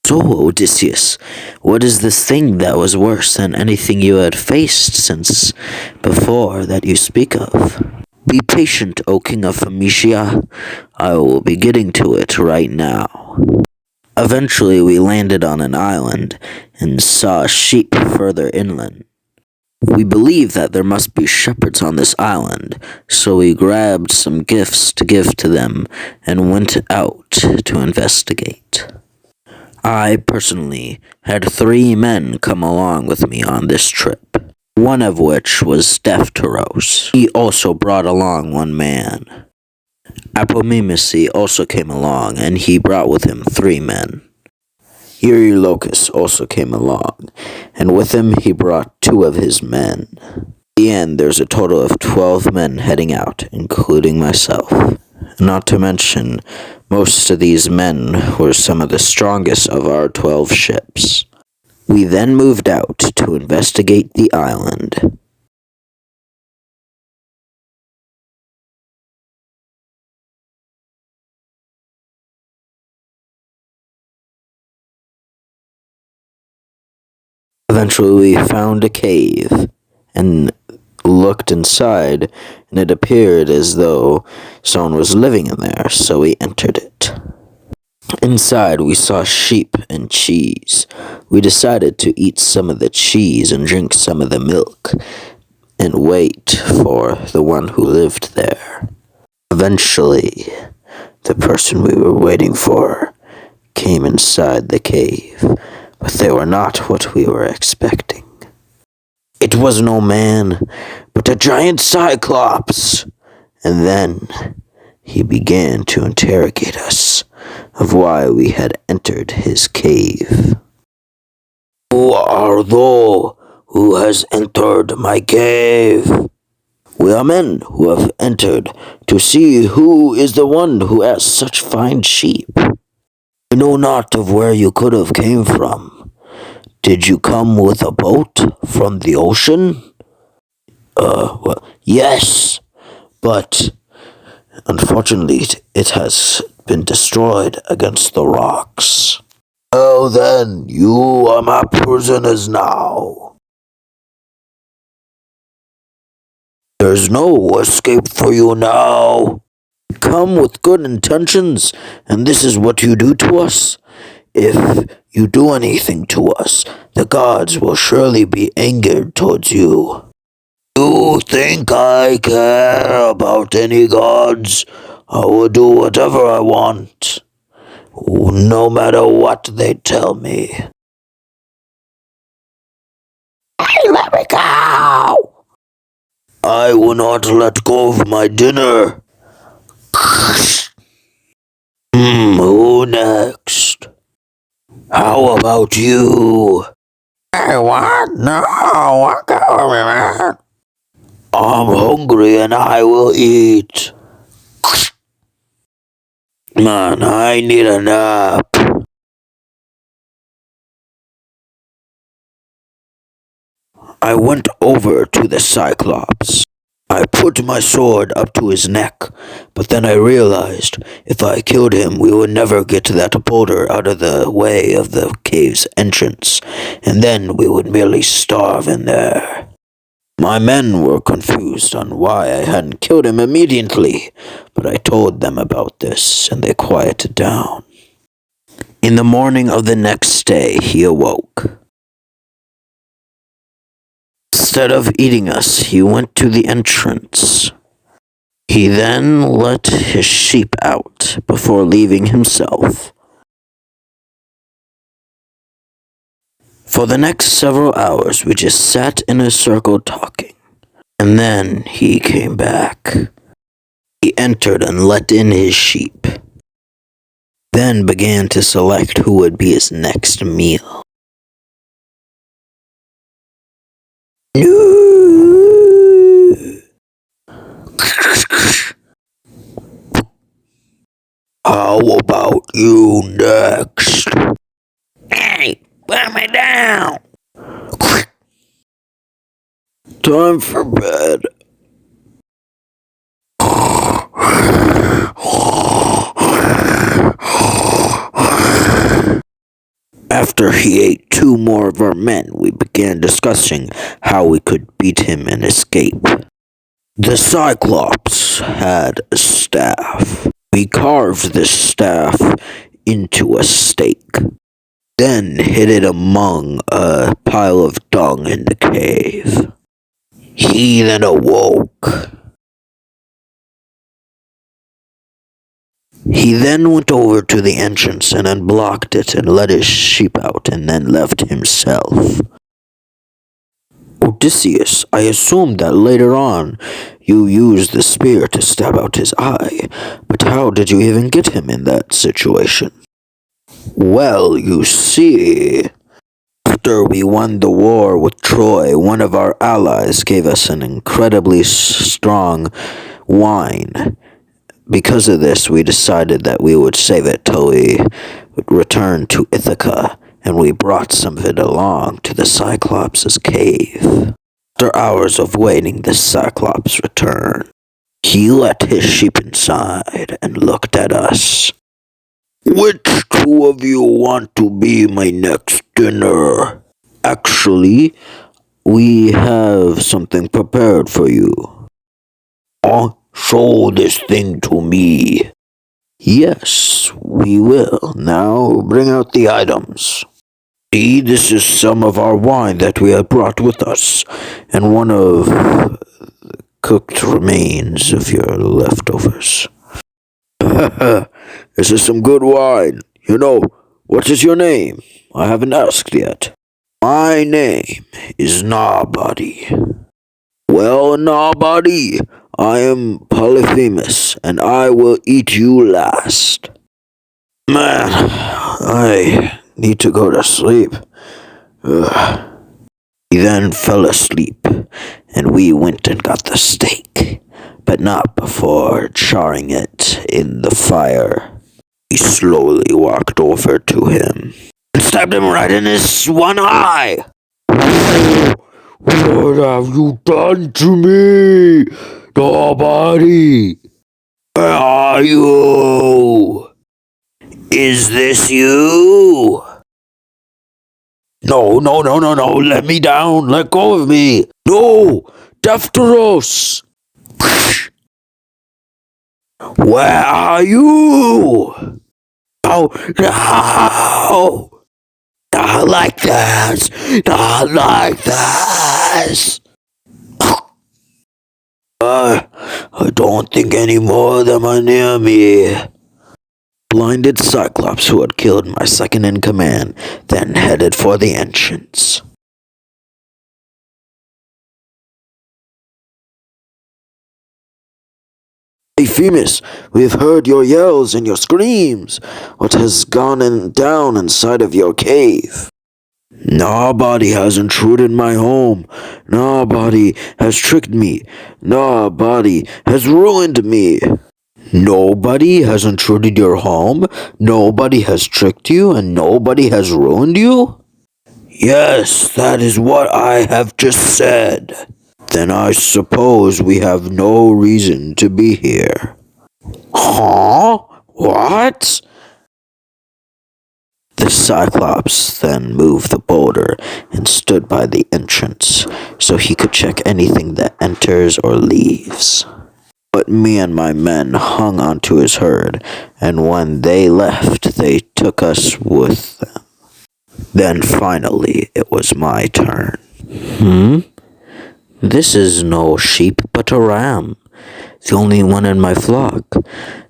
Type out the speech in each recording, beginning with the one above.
So, Odysseus, what is this thing that was worse than anything you had faced since before that you speak of? Be patient, O King of Phoenicia. I will be getting to it right now. Eventually, we landed on an island and saw sheep further inland. We believed that there must be shepherds on this island, so we grabbed some gifts to give to them and went out to investigate. I personally had 3 men come along with me on this trip, one of which was Stephteros. He also brought along 1 man. Apomimisi also came along, and he brought with him 3 men. Eurylochus also came along, and with him he brought 2 of his men. In the end, there's a total of 12 men heading out, including myself. Not to mention, most of these men were some of the strongest of our 12 ships. We then moved out to investigate the island. Eventually, we found a cave and looked inside, and it appeared as though someone was living in there, so we entered it. Inside, we saw sheep and cheese. We decided to eat some of the cheese and drink some of the milk, and wait for the one who lived there. Eventually, the person we were waiting for came inside the cave, but they were not what we were expecting. It was no man, but a giant Cyclops. And then he began to interrogate us of why we had entered his cave. Who are thou who has entered my cave? We are men who have entered to see who is the one who has such fine sheep. We know not of where you could have came from. Did you come with a boat from the ocean? Well, yes, but unfortunately it has been destroyed against the rocks. Well then, you are my prisoners now. There's no escape for you now. Come with good intentions, and this is what you do to us? If you do anything to us, the gods will surely be angered towards you. You think I care about any gods? I will do whatever I want, no matter what they tell me. Hey, let me go! I will not let go of my dinner. Who next? How about you? Hey, what? No, what man? I'm hungry and I will eat. Man, I need a nap. I went over to the Cyclops. I put my sword up to his neck, but then I realized if I killed him, we would never get that boulder out of the way of the cave's entrance, and then we would merely starve in there. My men were confused on why I hadn't killed him immediately, but I told them about this, and they quieted down. In the morning of the next day, he awoke. Instead of eating us, he went to the entrance. He then let his sheep out before leaving himself. For the next several hours, we just sat in a circle talking. And then he came back. He entered and let in his sheep. Then began to select who would be his next meal. How about you next? Hey, put me down! Time for bed. After he ate two more of our men, we began discussing how we could beat him and escape. The Cyclops had a staff. We carved this staff into a stake, then hid it among a pile of dung in the cave. He then awoke. He then went over to the entrance and unblocked it and let his sheep out and then left himself. Odysseus, I assumed that later on you used the spear to stab out his eye, but how did you even get him in that situation? Well, you see, after we won the war with Troy, one of our allies gave us an incredibly strong wine. Because of this, we decided that we would save it till we returned to Ithaca, and we brought some of it along to the Cyclops' cave. After hours of waiting, the Cyclops returned. He let his sheep inside and looked at us. Which two of you want to be my next dinner? Actually, we have something prepared for you. Show this thing to me. Yes, we will. Now bring out the items. See, this is some of our wine that we have brought with us, and one of the cooked remains of your leftovers. This is some good wine. What is your name? I haven't asked yet. My name is Nobody. Well, Nobody, I am Polyphemus, and I will eat you last. Man, I need to go to sleep. Ugh. He then fell asleep, and we went and got the steak, but not before charring it in the fire. We slowly walked over to him and stabbed him right in his one eye. What have you done to me? Nobody! Where are you? Is this you? No, let me down, let go of me. No, Daftaros! Where are you? Oh, no! Not like this! Not like this! I don't think any more of them are near me. Blinded Cyclops, who had killed my second in command, then headed for the entrance. Polyphemus, we have heard your yells and your screams. What has gone down inside of your cave? Nobody has intruded my home. Nobody has tricked me. Nobody has ruined me. Nobody has intruded your home? Nobody has tricked you, and nobody has ruined you? Yes, that is what I have just said. Then I suppose we have no reason to be here. Huh? What? The Cyclops then moved the boulder and stood by the entrance so he could check anything that enters or leaves. But me and my men hung onto his herd, and when they left, they took us with them. Then finally, it was my turn. This is no sheep, but a ram. The only one in my flock.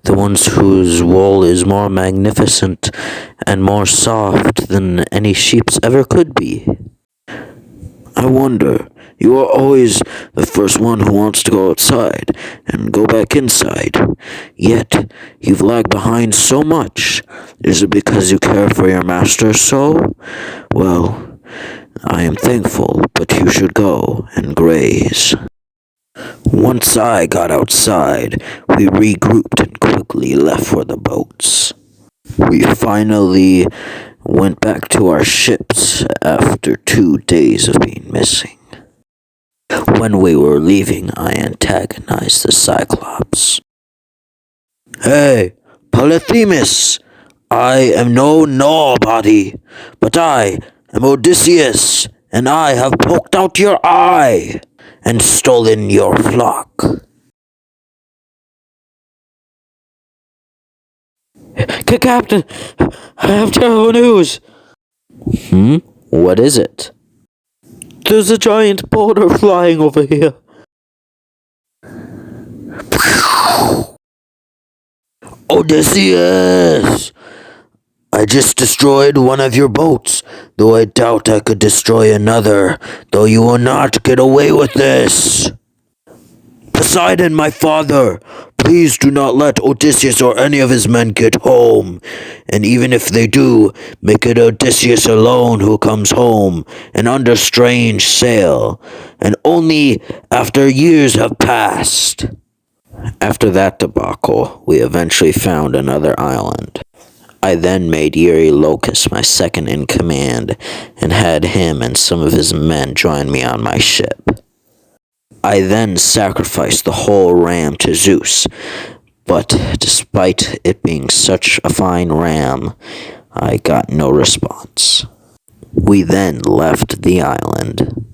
The ones whose wool is more magnificent and more soft than any sheep's ever could be. I wonder, you are always the first one who wants to go outside and go back inside. Yet, you've lagged behind so much. Is it because you care for your master so? Well, I am thankful, but you should go and graze. Once I got outside, we regrouped and quickly left for the boats. We finally went back to our ships after 2 days of being missing. When we were leaving, I antagonized the Cyclops. Hey, Polyphemus! I am no nobody, but I am Odysseus, and I have poked out your eye and stolen your flock. Captain, I have terrible news. What is it? There's a giant boulder flying over here. Odysseus! I just destroyed one of your boats, though I doubt I could destroy another, though you will not get away with this. Poseidon, my father, please do not let Odysseus or any of his men get home. And even if they do, make it Odysseus alone who comes home, and under strange sail, and only after years have passed. After that debacle, we eventually found another island. I then made Eurylochus my second in command, and had him and some of his men join me on my ship. I then sacrificed the whole ram to Zeus, but despite it being such a fine ram, I got no response. We then left the island.